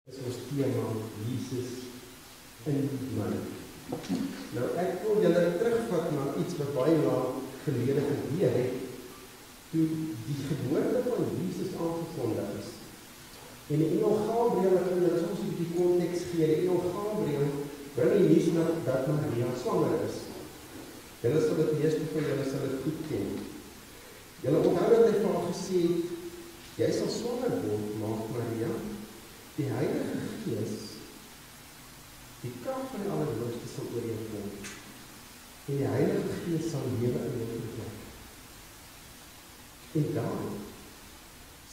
is ons tema Jesus in my. Nou ek wil julle terugvat na iets wat baie lank gelede gebeur het, toe die geboorte van Jesus aangekondig is. En die engel Gabriël, ek wil julle soms die konteks gee, die engel Gabriël bring die nuus dat Maria swanger is. Julle sal dit meeste van julle sal dit goed ken. Julle onthou dat hy vir haar gesê het, jy sal swanger word, maagd Maria, die Heilige Gees, die krag van die Allerhoogste sal oor jou kom, en die Heilige Gees sal lewe in jou verwek. En dan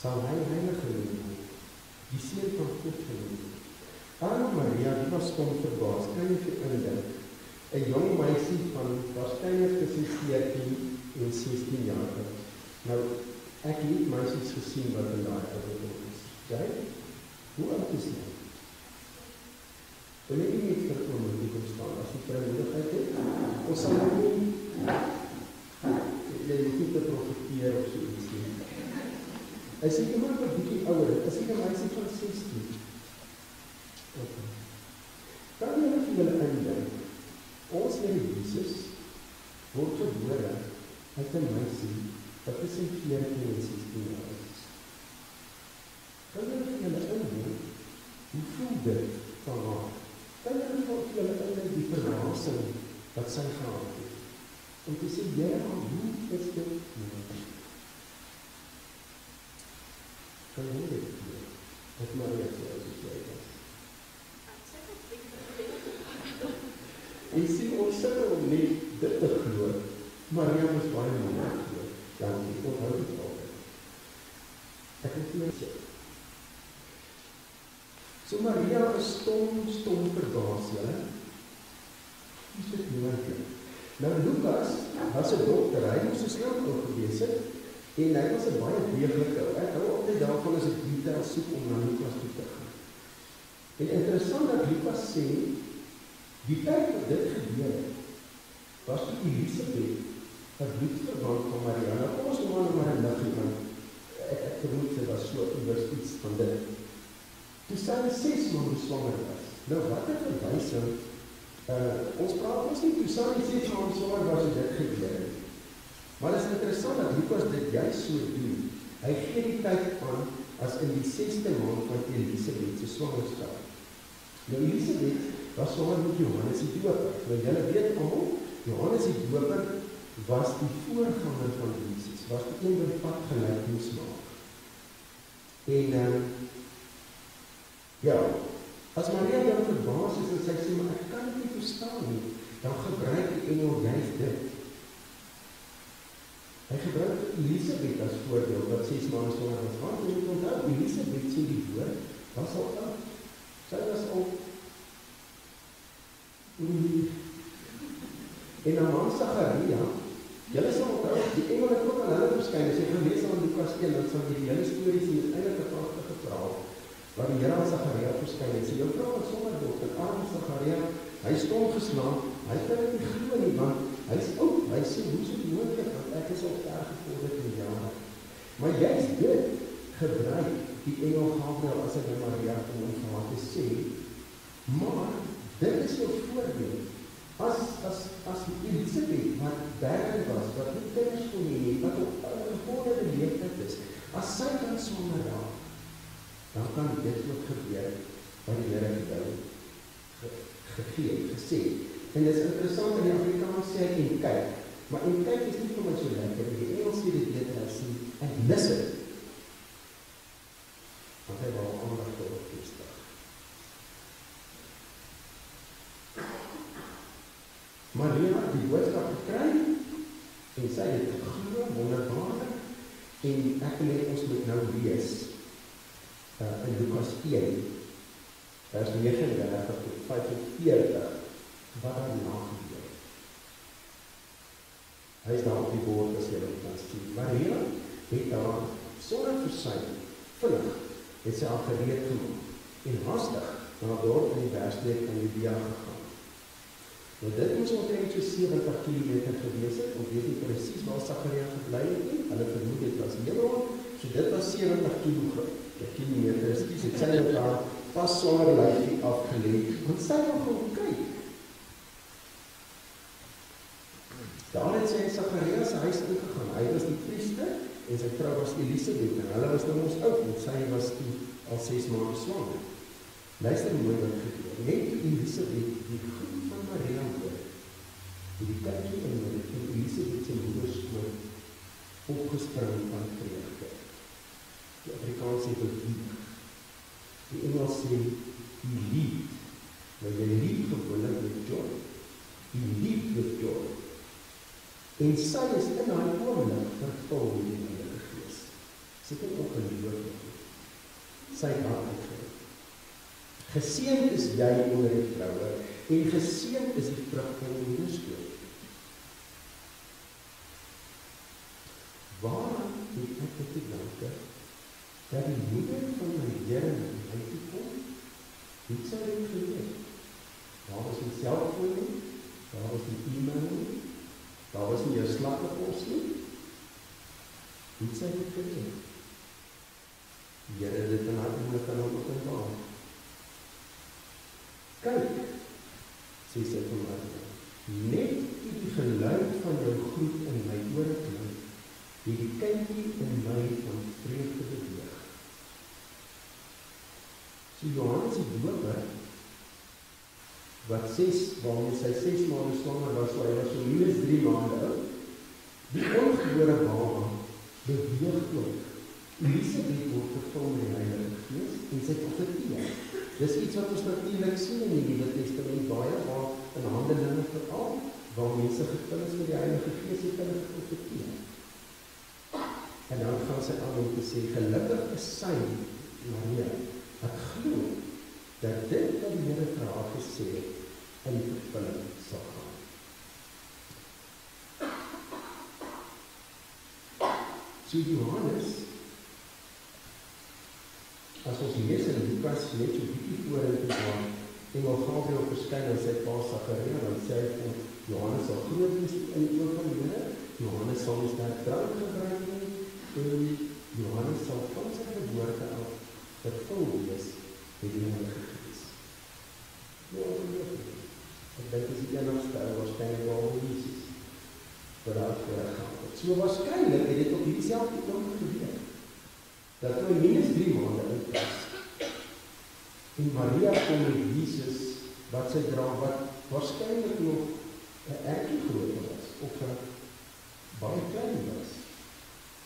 sal hy heilig genoem word, die Seun van God genoem word. Arme Maria, die was stom verbaas, kan jy vir indink, 'n jong meisie van waarskynlik tussen 14 en 16 jaar oud. Nou, ek het meisies gesien wat in daai ouderdom is. Jy? Hoe oud is jy? Wil jy nie vir 'n oomblik kom staan as jy vrymoedigheid het? Ons sal nou nie jy hoef nie te profeteer of so iets nie. As jy iemand wat bietjie ouer, as jy 'n meisie van 16, okay. Dan jy vir julle indink, ons Here Jesus word gebore uit 'n meisie wat tussen 14 en 16 jaar is. Kan jy vir julle indink, hoe voel dit van haar? Kan jy vir julle indink die verrassing wat sy gehad het? Om te sê, ja, hoe is dit moontlik? Kan jy dit doen? Dat Maria so oud as jy was. Jy sien, ons sukkel om nie dit te glo. Maria was baie moeilik glo. Dankie, onthou dit altyd. Ek het vir my sê. So Maria is stom verbaas, julle. Hoe is dit moontlik? Nou Lukas was 'n dokter, hy moes 'n skildpad gewees het, en hy was 'n baie deeglike ou. Ek hou altyd daarvan as ek detail soek om na Lukas toe te gaan. En interessant dat Lukas sê, die tyd wat dit gebeur het, was toe Elisabeth 'n bloedverwant van Maria. Nou kom ons maar 'n liggie, want ek vermoed dit was so iets van dit. Toe sy 6 maande swanger was. Nou wat 'n verwysing, ons praat ons nie toe sy 6 maande swanger was en dit gebeur het. Maar dit is interessant dat Lukas dit juist so doen. Hy gee die tyd aan as in die 6de maand van Elisabeth se swangerskap. Nou Elisabeth was swanger met Johannes die Doper. Nou julle weet almal, Johannes die Doper was die voorganger van Jesus, was die een wat die pad gelyk moes maak. En ja, as Maria dan verbaas is en sy sê, maar ek kan dit nie verstaan nie, dan gebruik die engel juist dit. Hy gebruik Elisabeth as voorbeeld, wat 6 maande swanger was. Want jy moet onthou, Elisabeth sê die woord, was al oud. Sy was al en haar man Sagaria, julle sal onthou, die engel het ook aan hulle verskyn, as jy gaan lees aan Lukas 1, dan sal jy die hele storie sien, is eintlik 'n pragtige verhaal, waar die Here aan Sagaria verskyn en sê, jou vrou wat swanger word, en arme Sagaria, hy is stom geslaan, hy kan dit nie glo nie, want hy is oud, hy sê, hoe is dit moontlik, want ek is al ver gevorderd in jare. Maar juist dit gebruik die engel Gabriël as hy by Maria kom om vir haar te sê, maar dit is jou voorbeeld. As Elisabeth, wat barren was, wat nie kinders kon hê, wat op 'n gevorderde leeftijd is, as sy kan swanger raak, dan kan dit ook gebeur, wat die Here gesê. En dit is interessant, in die Afrikaans sê hy, en kyk, maar en kyk is nie vir my so lekker, die Engels sê dit beter as sê, en listen, want hy wil aandag daarop vestig. Maria het die boodskap gekry, en sy het geglo, wonderbaarlik, en ek wil net ons moet nou lees, in Lukas 1, vers 39 tot 45, wat daarna gebeur. Hy is daar op die woord as jy dit kan sien. Maria het daar sonder versuim, vinnig, het sy al gereed gemaak, en hastig na haar dorp in die werkstreek van Judea gegaan. Nou dit moes omtrent so 70 kilometer gewees het, ons weet nie presies waar Sagaria gebly het nie, hulle vermoed het was Hebron, so dit was 70 kilometer, ek sê nou daar pas swanger lyfie afgelê, want sy wil gaan kyk. Daar het sy in Sagaria se huis ingegaan. Hy was die priester en sy vrou was Elisabeth en hulle was nou ons oud, want sy was toe al 6 maande swanger. Luister mooi wat gebeur. Net toe Elisabeth die groet van Maria hoor, het die kindjie in Elisabeth se moederskoot opgespring van vreugde. Die Afrikaans sê beweeg. Die Engels sê he leaped. Nou jy leap gewoonlik with joy. He leaped with joy. En sy is in haar oomblik vervul met die Heilige Gees. Sy het ongelooflik. Sy het haar uitgeroep. Geseënd is jy onder die vroue, en geseënd is die vrug van jou moederskoot. Waaraan het ek dit te danke, dat die moeder van my Here na my toe kom? Hoe sou dit gebeur? Daar was nie selfoon nie, daar was nie e-mail nie, daar was nie jou slagpos nie. Hoe sou dit gebeur? Die Here het dit in haar oomblik aan hom openbaar. Kyk, sê sy vir Maria, net die geluid van jou groet in my ore klink, het die kindjie in my van vreugde beweeg. So Johannes die Doper, waarmee sy 6 maande swanger was, so hy was so minus 3 maande oud, die ongebore baba beweeg ook. Elisabeth word vervul met die Heilige Gees en sy profeteer. Dis iets wat ons natuurlik sien in die Nuwe Testament baie, waar in Handelinge veral, waar mense gevul is met die Heilige Gees, het hulle geprofeteer. En dan gaan sy aan om te sê, gelukkig is sy, Maria, wat glo, dat dit wat die Here vir haar gesê het, in vervulling sal gaan. So Johannes, as ons lees in Lukas net so bietjie vorentoe gaan, Engel Gabriël verskyn aan sy pa Sagaria, dan sê hy van Johannes sal groot wees in die oog van die Here, Johannes sal nie sterk drank gebruik nie, en Johannes sal van sy geboorte af vervul wees met die Heilige Gees. Ja, ongelooflik. Ek dink is die enigste waarskynlik waar Jesus vir haar voorgaan. So waarskynlik het dit op hierdie selfde oomblik gebeur, dat hy minus 3 maande oud was. En Maria kom met Jesus, wat sy dra, wat waarskynlik nog 'n ertjie groot was, of 'n baie klein was.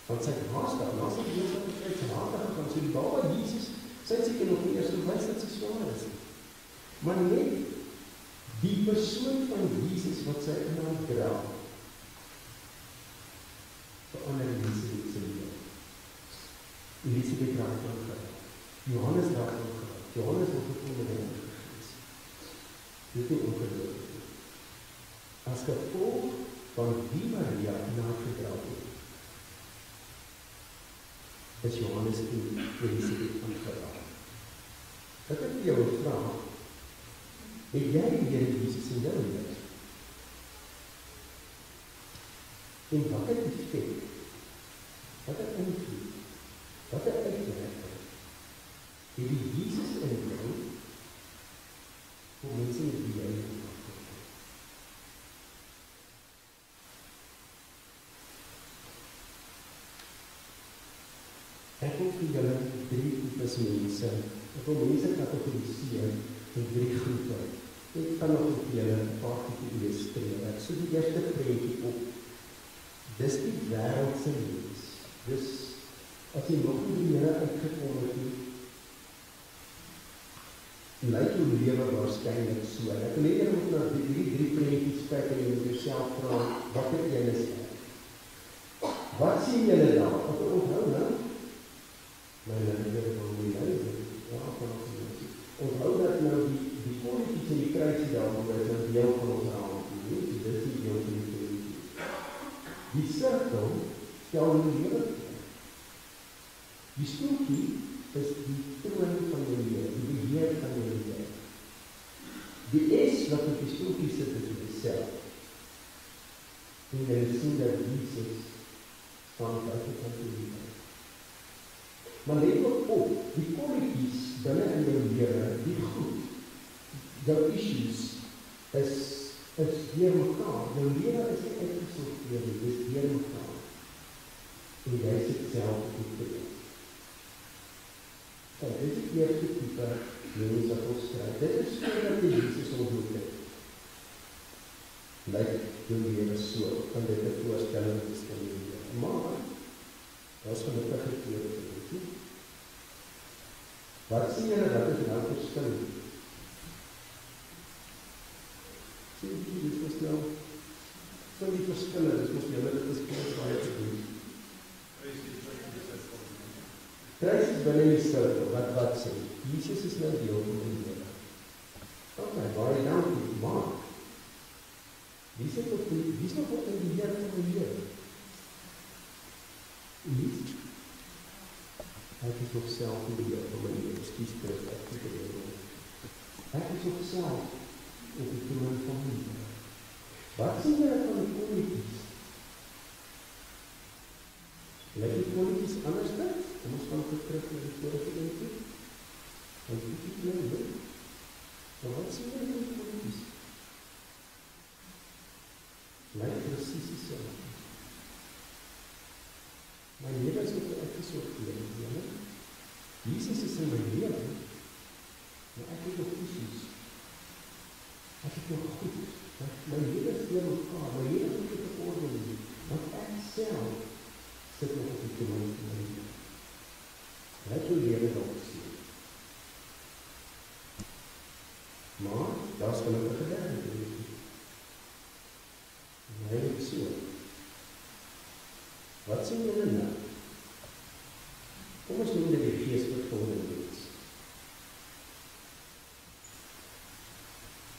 Want sy het haastig, en as ek lees wat sy het haastig gegaan, so die baba Jesus, sy het seker nog nie eers gewys dat sy swanger is. Maar net die persoon van Jesus wat sy in haar dra, verander Elisabeth se lewe. Elisabeth raak ongelukkig. Johannes raak ongelukkig. Johannes word vervul met die Heilige Gees. Dit is ongelooflik. As gevolg van wie Maria in haar gedra het, is Johannes en Elisabeth aangeraak. Dat ek vir jou vra, het jy die Here Jesus in jou lewe? En wat het effek? Wat het invloed? Wat het uitwerking? Het die Jesus in jou vir mense met wie jy in contact het? Ek wil vir julle 3 tipes mense, ek wil mense kategoriseer in 3 groepe. Ek kan nog vir julle 'n paar tipe illustreer. Ek so die eerste prentjie op. Dis die wêreldse mens. Dis, as jy nog nie die Here uitgekom het nie, lyk jou lewe waarskynlik so. Ek wil net julle moet na die 3 prentjies kyk en jy moet jouself vra, wat het julle sê? Wat sien julle daar? Wat onthou nou? My Here van my lewe. Ja, van ons lewe. Onthou dat nou die politiek en die kruisie daaroor is 'n deel van ons raam. Dit is die deel van die politiek. Die sirkel stel die lewe. Die stoeltjie is die troon van jou lewe, die beheer van jou lewe. Die S wat op die stoeltjie sit is jouself. En jy sien dat Jesus van buite kan lewe. Maar let ook op, die kolletjies binne in jou lewe, die goed, jou issues, is deur mekaar. Jou lewe is nie uitgesorteer nie, dis deur mekaar. En jy sit self goed te doen. Dit is die eerste type mens wat ons skryf. Dit is voordat die Jesus ontmoet het. Lyk jou lewe so, kan dit 'n voorstelling is van jou lewe. Maar, dat is gelukkig gekeerd, weet jy? Wat sien julle, wat is nou verskil? Sien jy, dit is nou, van die verskille, dit is julle, dit is baie te doen. Christus is binne die sirkel, wat sê? Jesus is nou deel van die lewe. Ok, baie dankie, maar, wie is nog in die Heer van die lewe? Nie? Ek is nog self in die Heer van my lewe, skies terug, ek is nog self op die troon van my lewe. Wat sê jy van die kolletjies? Lyk die kolletjies anders dit? Kom ons gaan terug na die vorige denkie. Want die lewe, maar wat sê jy van die kolletjies? Lyk precies dieselfde. My lewe is ook uitgesorteer, Jesus is in my lewe, maar ek het nog issues. Ek het nog goed. My lewe is deur mekaar, my lewe is ook te orde nie, want ek self sit nog op die troon van my lewe. Laat jou lewe nog sien. Maar, daar is gelukkig gedaan. Hy het so. Wat sê julle nou? Kom ons noem dit die geestvervulde mens.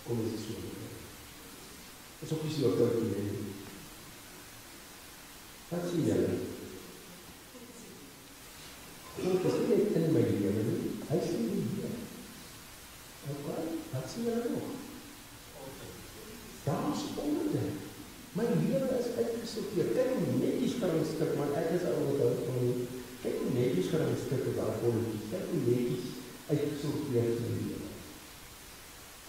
Kom ons so. Is ook nie so koud nie. Wat sê julle? God is nie net in my lewe nie. Hy is in die Heer. Ok, wat sê julle nog? Daar is orde. My lewe is uitgesorteer. Kyk hoe netjies gerangstuk, want ek is al wat van nie. Kyk hoe netjies gerangstuk is daar kolletjies. Kyk hoe netjies uitgesorteer is my lewe.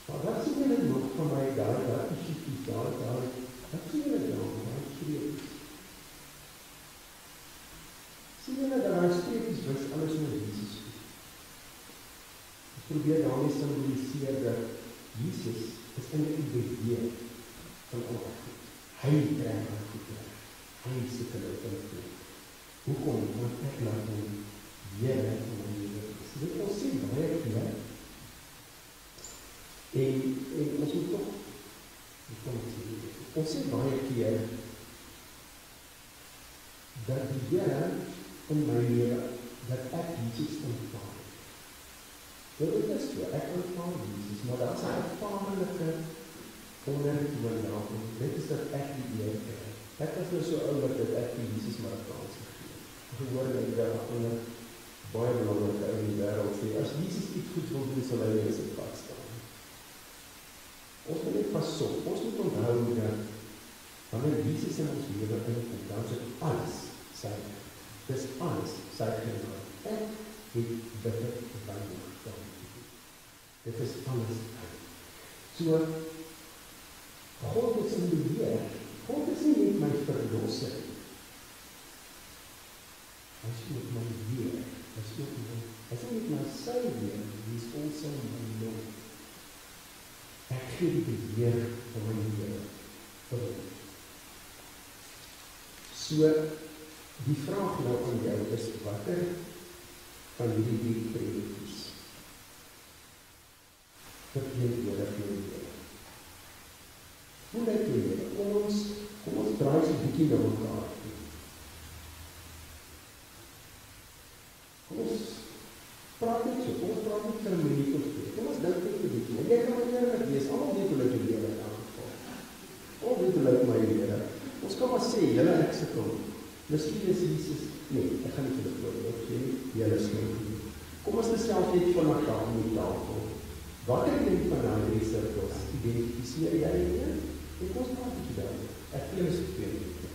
Maar wat sien julle nog van my daar is siekies, daar, wat sien julle daar streepies? Sien julle daar streepies wys alles oor Jesus goed? Ek probeer daarmee symboliseer dat Jesus is in die beheer van al goed. Hy trek my goed weg. Hy sit in die plek. Hoekom? Want ek laat hom Here in my lewe is. Dit ons sien baie keer. En ons moet toch, ons sien baie keer dat die Here in my lewe, dat ek Jesus aanvaar. Dit is so, ek aanvaar Jesus, maar daar is 'n ervaarlike ondertoon daarvan. Dit is dat ek die eer kry. Ek was nou so oulik dat ek die Jesus maar 'n kans gegee. Gehoor dat ek daar onder baie belangrike ou in die wêreld sê, as Jesus iets goed wil doen, sal hy in sy pad staan. Ons moet net pasop, ons moet onthou dat wanneer Jesus in ons lewe inkom, dan is dit alles sy. Dis alles sy genade. Ek het bitter weinig daarin te doen. Dit is alles hy. So, God is in beheer. God is nie net my verlosser. Hy is ook my Heer. Hy is ook my, hy is nie my sy Heer, hy is also my Lord. Ek gee die beheer van my lewe vir hom. So, die vraag nou aan jou is, watter van hierdie drie predikies verteenwoordig jou lewe? Hoe lyk jou lewe? Kom ons draai so 'n bietjie na mekaar toe. Kom ons praat net so, kom ons praat net vir 'n minuut of twee. Kom ons dink net 'n bietjie. En jy kan maar eerlik wees, almal weet hoe lyk jou lewe in elk geval. Almal weet hoe lyk my lewe. Ons kan maar sê, julle ek sukkel. Miskien is Jesus, nee, ek gaan nie vir die voorbeeld sê, julle sukkel. Kom ons self net vanaf daar om die tafel. Watter een van daai drie sirkels identifiseer jy nie? En kom ons praat bietjie daaroor. Ek gee julle so 2 minute.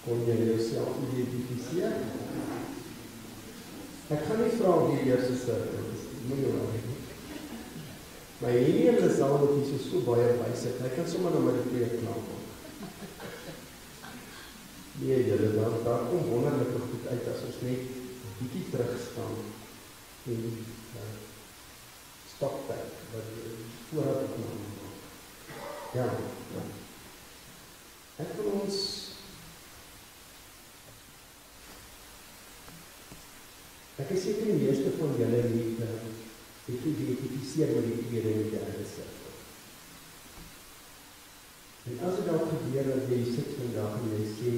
Kon jy jouself identifiseer? Ek gaan nie vra wie die eerste sirkel is, moenie worry nie. Maar hierdie en Lisal wat hier so baie bysit, hy kan sommer na my die twee knap maak. Nee, julle, daar kom wonderlike goed uit as ons net bietjie terugstaan en stoptyd wat vooruit opname maak. Ja. Ek wil ons ek is seker die meeste van julle het geïdentifiseer met die tweede en die derde sirkel. En as dit al gebeur dat jy sit vandag en jy sê,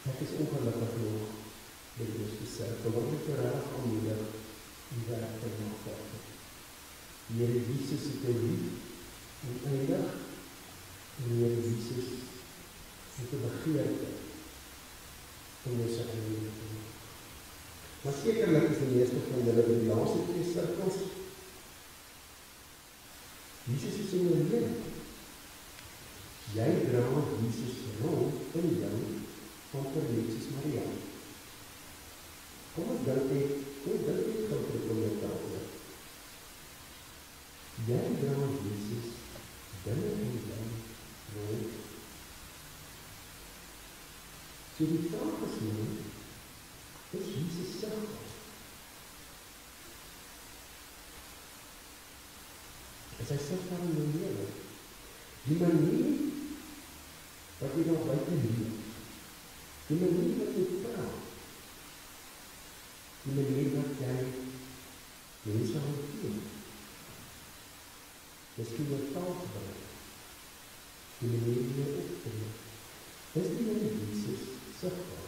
ek is ongelukkig nog met die eerste sirkel, want ek regtig aanmoedig die werk te maak. Here Jesus het jou lief en eindig, en Here Jesus het 'n begeerte om jou se eie te maak. Maar sekerlik is die meeste van julle in die laaste twee sirkels. Jesus is in jou lewe. Jy dra Jesus rond in jou van Jezus Maria. Kom ek dink net gou vir jou tafel. Jy dra Jesus binne in jou rond. So die vraag is nou, is Jesus sigbaar? Is hy sigbaar in jou lewe? Die manier wat jy nog buite leef, die manier wat jy praat, die manier wat jy mense hanteer, miskien jou taal gebruik, die manier wat jy optree, is die manier Jesus sigbaar.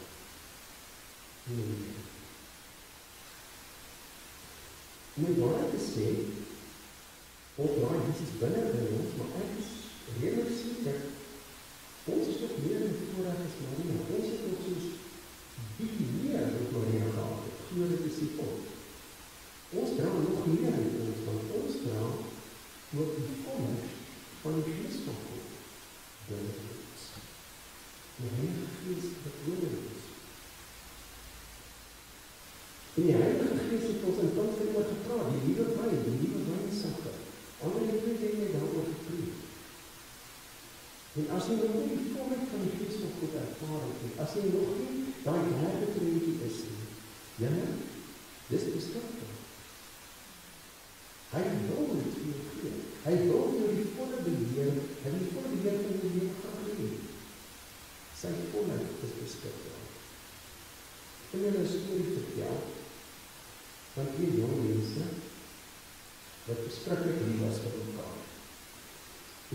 Om waar te sê, of waar Jesus binne by ons, maar ek is redelijk seker, ons is nog meer in voorraad as Maria. Ons het ook soos bietjie meer as Maria gehad, voor die discipel. Ons dra nog meer in ons, want ons dra ook die vonnis van die Gees van God binne ons. Die Heilige Gees wat binne ons. En die Heilige Gees het ons in punt van oor gepraat, die nieuwe wijnsakke. Ander nieuwe dinge daaroor gepreek. En as jy nog nie die volheid van die Gees van God ervaar het, as jy nog nie daai derde prentjie is nie, jylle, dis beskikbaar. Hy wil dit vir jou gee. Hy wil jou die volle beheer, hy wil die volle beheer van die lewe gaan gee. Sy volheid is beskikbaar. Ek wil een storie vertel, van 2 jong mense, wat verskriklik lief was vir mekaar.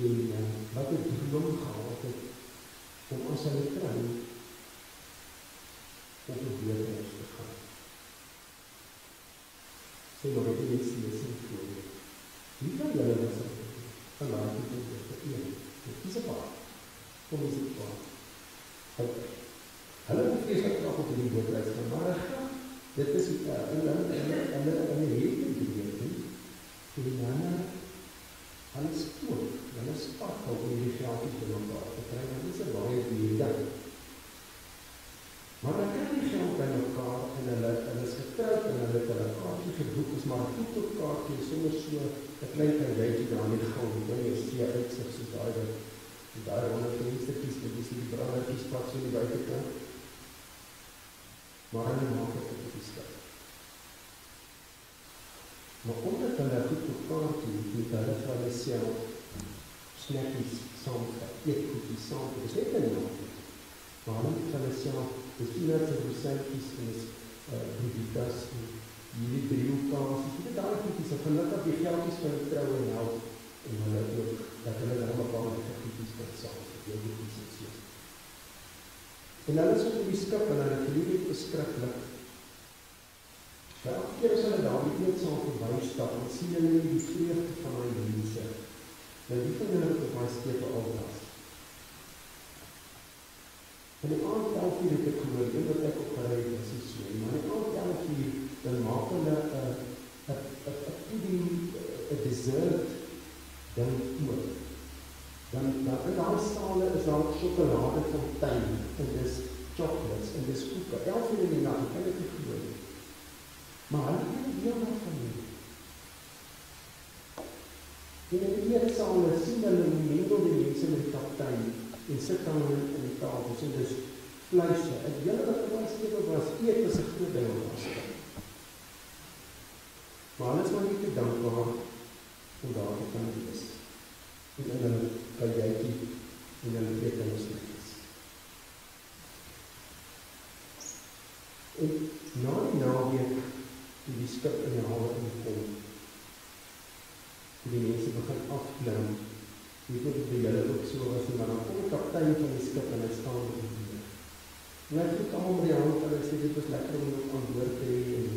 En wat het droom gehad het, om as hulle trou, op die weerhuis te gaan. Sê maar, ek het steeds in voor. Wie van julle was het? Vandaag het ek dit een. Dit is een paard. Kom is het paard. Hulle moet vreeslik nog op die weerhuis gaan, maar dit is in die hele beweging, die manne, hulle spook, hulle spak op die geldjes by mekaar te kry, want dit is een baie ding. Maar dan kry die geld by mekaar, en hulle is getrouwd, en hulle het hulle kaartje geboek, is maar een toetelkaartje, sonder so, een klein karweitje daar aan die gang, dan jy sê uitzicht, so daar 100 venstertjies, dit is die brandertjies, plat so die buitenkant, maar hulle maak het op die skip. Maar omdat hulle goed mekaar toe, met hulle vir hulle self snackies saamgevat, eetgoedjies saamgevat, dis net in naam. Maar hulle met hulle self, dis peanuts en rosijntjies, en dis broeditas, en hierdie driehoekkaas, die daar goedjies, en gelukkig die geldjies van die trouwe en help, en hulle ook, dat hulle daar mekaar met die goedjies kan saamgevat, die goedjies en soos. En hulle is op die skip en hulle verlief het beskrikkelijk. Maar elke keer as hulle daar die eetsaal voorbij stap, en sien hulle die vreugde van die mense. Nou die van hulle op die skepe al was. En die aand 11 uur het ek gehoor, en wat ek op gereid was, is so. Maar die aand 11 uur, dan maak hulle een dessert dan oor. Dan in die sale is daar chocolade fontein, en dis vir 11 uur in die nacht, kan ek nie glo nie. Maar hulle kan nie deel daarvan nie. En in die eerste sale sien hulle hoe mengel die mense met die kaptein en sit dan in die tafel, so dis vleise. Het julle wat vleislewe was, eet as 'n groot deel was. Maar hulle is maar nie te dankbaar om daar te kan wees. En in hulle kajuitjie en hulle eetlingsliedjes. En na die naweek, toe die skip in die hawe inkom, die mense begin afklim, weet nie of julle ook so was, maar dan kom die kaptein van die skip en hy staan op die deur. En hy vroeg almal met die hand, en hy sê, dit was lekker om ook aan boord te hê, en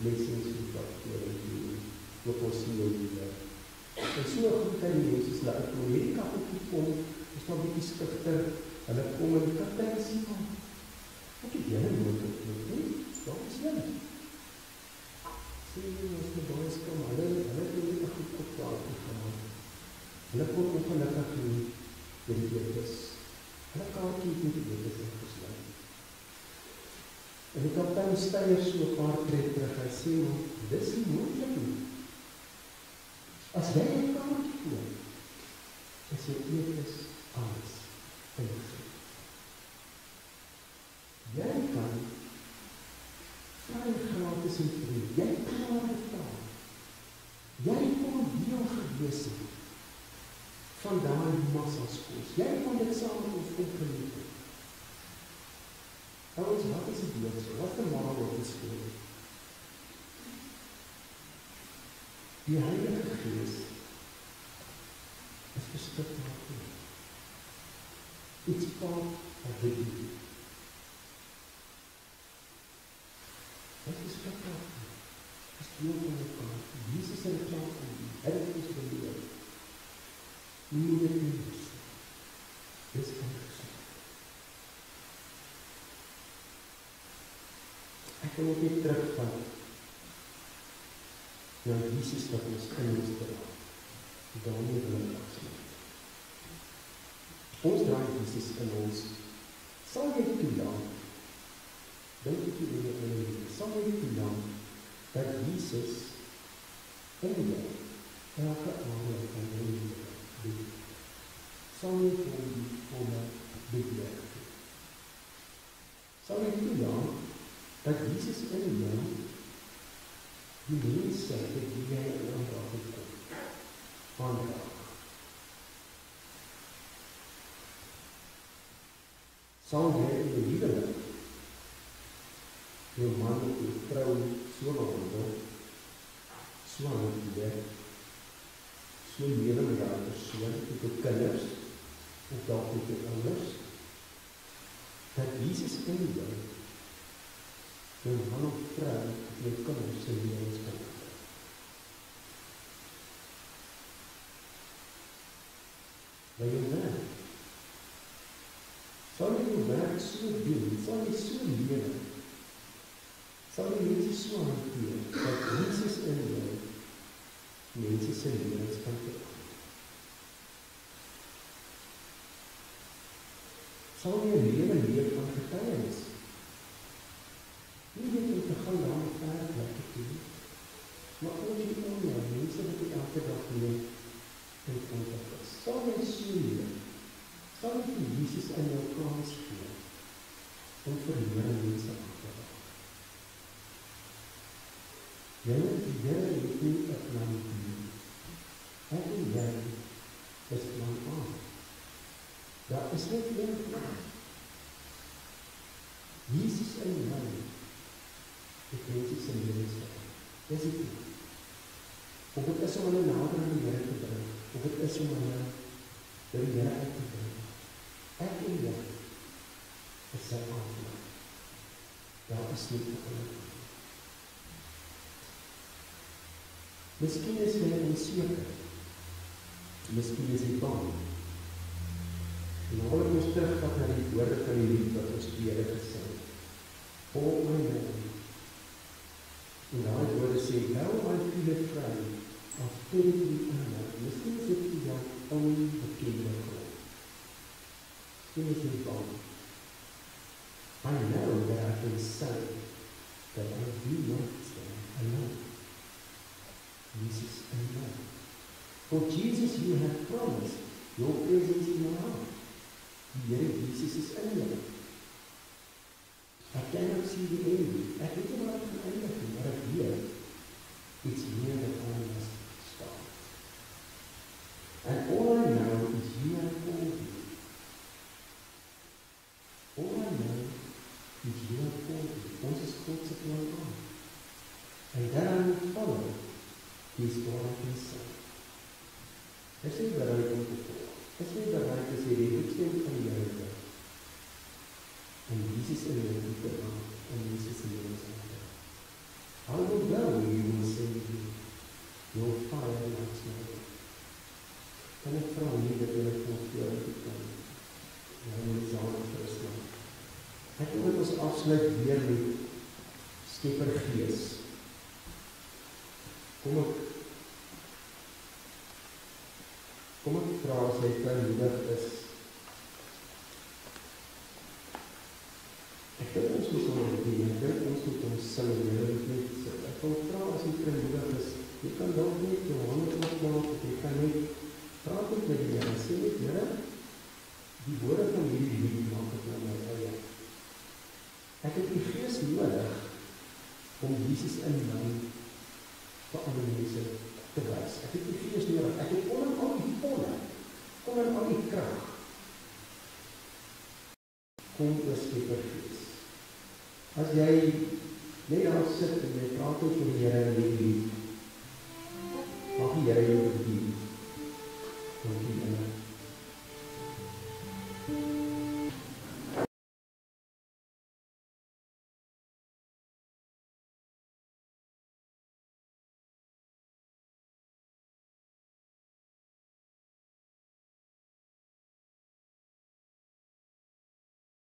lessings en faktoor, en die ook ons nie hier. En so goed hy die mense sê, toe hierdie kaptein kom, is daar bietjie skugter, hulle kom en die kaptein sê, ek het julle nooit ontmoet nie, daar is julle. Sê jy, ons die baie skam, hulle het nie 'n goed opdaad gehad. Hulle kon ongelukkig nie vir die eetes. Hulle kaartjie het nie die eetes ingesluit. En die kaptein steier so 'n paar tree terug, hy sê, dis nie moontlik nie. As jy 'n kaartjie koop, is jy eetes alles ingesluit. Jy kan vry gratis en vrye, jy kan betaal. Jy kon deel gewees het van daai massaskoos. Jy kon dit saam met ons opgeleef het. Ouens, wat is die boodskap? Wat is die moraal op die storie? Die Heilige Gees is beskikbaar vir jou. It's part of the deal. Wat is beskikbaar vir jou? Is deel van jou kaart. Jesus het het klaar van die. Hy het ons beleef. Nie moet dit nie wees. Dis ingesluit. Ek wil ook net terugvat na Jesus wat ons in ons dra. Daarmee wil ek afsluit. Ons dra Jesus in ons. Sal jy toelaat, dink ek jy in jou lewe, sal jy toelaat dat Jesus in jou elke aandeel van jou lewe doet. Sal jy vir die volle bedreig. Sal jy toelaat dat Jesus in jou die mense het die jy in aanraking kom. Aanraak. Sal jy in jou huwelik jou man of jou vrou so behandel, so hanteer, so lewe met jou persoon, met jou kinders, of dalk met jou ouers, dat Jesus in jou man of vrou, of jou kinders sy lewens kan maak. By jou werk, sal jy jou werk so doen, sal jy so lewe, sal jy mense so hanteer, dat Jesus in jou mense sy lewens kan verander. Sal jy 'n lewe leef van getuienis? Nie net om te gaan daar met werk te doen, maar ook die onder mense wat jy elke dag mee in kontak is. Sal jy so leef? Sal jy vir Jesus in jou kans gee om verlore mense aan te raak? Jy het nie 'n plan nie. Ek en jy is plan A. Daar is net een plan. Jesus in jou het mense se lewens verander. Dis dit nie. Of dit is om hulle nader aan die Here te bring, of dit is om hulle by die Here uit te bring. Ek en jy is sy aanvraag. Daar is nie 'n ander. Miskien is jy onseker. Miskien is jy bang. En al het ons terugvat na die woorde van die lied wat ons Here gesing het. Hold my hand. En daai woorde sê, now I feel afraid of terribly unknown. Miskien is dit die jou onbekende grond. Miskien is jy bang. I know that I can say that I do not stand alone. Jesus alone. For Jesus, you have promised your presence in my heart. Die Here Jesus is in jou. Ek cannot see the end. Ek weet nie wat ek gaan eindig nie, maar ek weet, it's here that I must start. And all I know is you have called me. All I know is you have called me. Ons is God se plan aan. And that I will follow is what I can say. Ek sê bereid om te volg. Ek sê bereid te sê, die uitstem van jou wil. En Jesus in jou te maak, en Jesus in jou te maak. I will go where you will send me. Your fire lights my way. Kan ek vra nie dat jy het voortdurend te kom. Ja, jy is al in Christus. Ek wil dat ons afsluit weer met Skeppergees. Kom ek vra as jy vrymoedig is. Ek dink ons moet doen, ek dink ons moet ons sing, ek wil vra as jy vrymoedig is, jy kan dalk net jou hande opmaak, of jy kan net praat met die Here, en sê net, Here, die woorde van hierdie lied maak ek nou my eie. Ek het die Gees nodig om Jesus in my vir ander mense te wys. Ek het die Gees nodig. Ek het kom in al die volle, kom in al die krag. Kom oor Skeppergees. As jy net daar sit en jy praat met die Here in die lied, mag die Here jou bedien. Dankie, Here.